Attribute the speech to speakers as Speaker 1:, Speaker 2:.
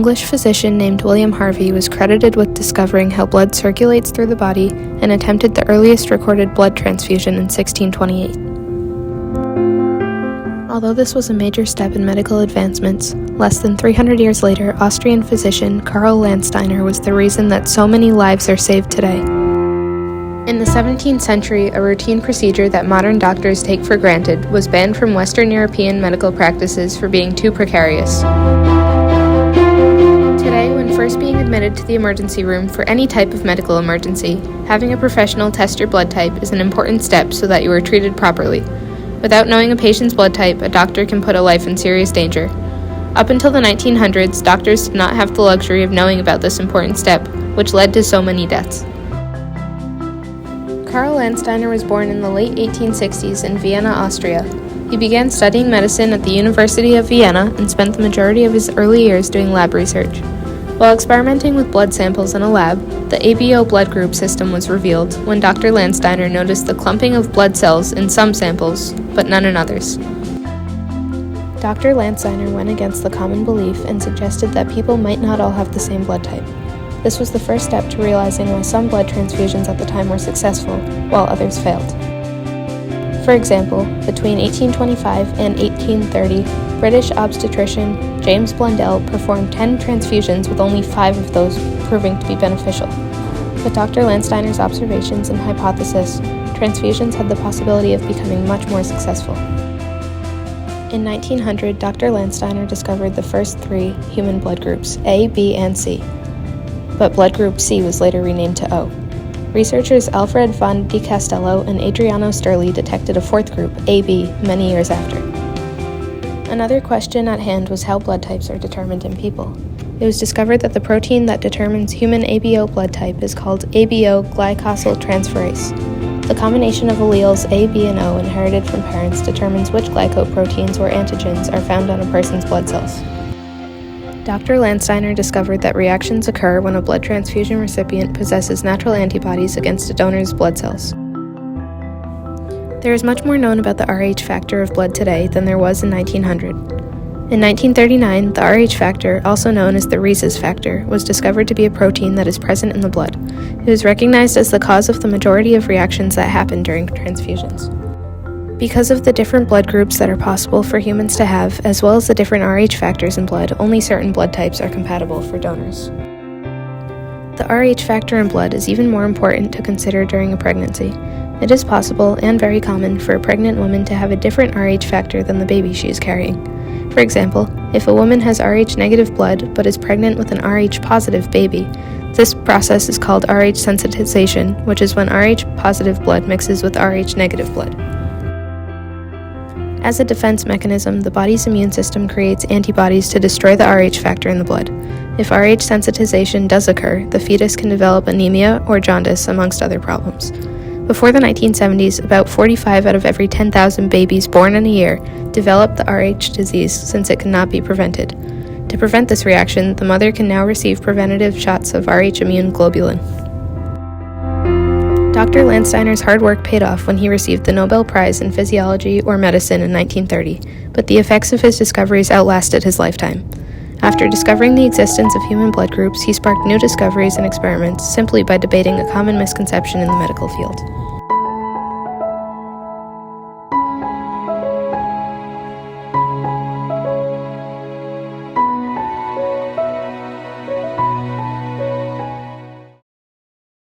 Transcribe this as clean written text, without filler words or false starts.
Speaker 1: English physician named William Harvey was credited with discovering how blood circulates through the body and attempted the earliest recorded blood transfusion in 1628. Although this was a major step in medical advancements, less than 300 years later, Austrian physician Karl Landsteiner was the reason that so many lives are saved today. In the 17th century, a routine procedure that modern doctors take for granted was banned from Western European medical practices for being too precarious. Today, when first being admitted to the emergency room for any type of medical emergency, having a professional test your blood type is an important step so that you are treated properly. Without knowing a patient's blood type, a doctor can put a life in serious danger. Up until the 1900s, doctors did not have the luxury of knowing about this important step, which led to so many deaths. Karl Landsteiner was born in the late 1860s in Vienna, Austria. He began studying medicine at the University of Vienna and spent the majority of his early years doing lab research. While experimenting with blood samples in a lab, the ABO blood group system was revealed when Dr. Landsteiner noticed the clumping of blood cells in some samples, but none in others. Dr. Landsteiner went against the common belief and suggested that people might not all have the same blood type. This was the first step to realizing why some blood transfusions at the time were successful, while others failed. For example, between 1825 and 1830, British obstetrician James Blundell performed 10 transfusions with only 5 of those proving to be beneficial. With Dr. Landsteiner's observations and hypothesis, transfusions had the possibility of becoming much more successful. In 1900, Dr. Landsteiner discovered the first 3 human blood groups, A, B, and C. But blood group C was later renamed to O. Researchers Alfred von de Castello and Adriano Sturli detected a 4th group, AB, many years after. Another question at hand was how blood types are determined in people. It was discovered that the protein that determines human ABO blood type is called ABO glycosyltransferase. The combination of alleles A, B, and O inherited from parents determines which glycoproteins or antigens are found on a person's blood cells. Dr. Landsteiner discovered that reactions occur when a blood transfusion recipient possesses natural antibodies against a donor's blood cells. There is much more known about the Rh factor of blood today than there was in 1900. In 1939, the Rh factor, also known as the rhesus factor, was discovered to be a protein that is present in the blood. It was recognized as the cause of the majority of reactions that happen during transfusions. Because of the different blood groups that are possible for humans to have, as well as the different Rh factors in blood, only certain blood types are compatible for donors. The Rh factor in blood is even more important to consider during a pregnancy. It is possible, and very common, for a pregnant woman to have a different Rh factor than the baby she is carrying. For example, if a woman has Rh negative blood but is pregnant with an Rh positive baby, this process is called Rh sensitization, which is when Rh positive blood mixes with Rh negative blood. As a defense mechanism, the body's immune system creates antibodies to destroy the Rh factor in the blood. If Rh sensitization does occur, the fetus can develop anemia or jaundice, amongst other problems. Before the 1970s, about 45 out of every 10,000 babies born in a year developed the Rh disease since it cannot be prevented. To prevent this reaction, the mother can now receive preventative shots of Rh immune globulin. Dr. Landsteiner's hard work paid off when he received the Nobel Prize in Physiology or Medicine in 1930, but the effects of his discoveries outlasted his lifetime. After discovering the existence of human blood groups, he sparked new discoveries and experiments simply by debating a common misconception in the medical field.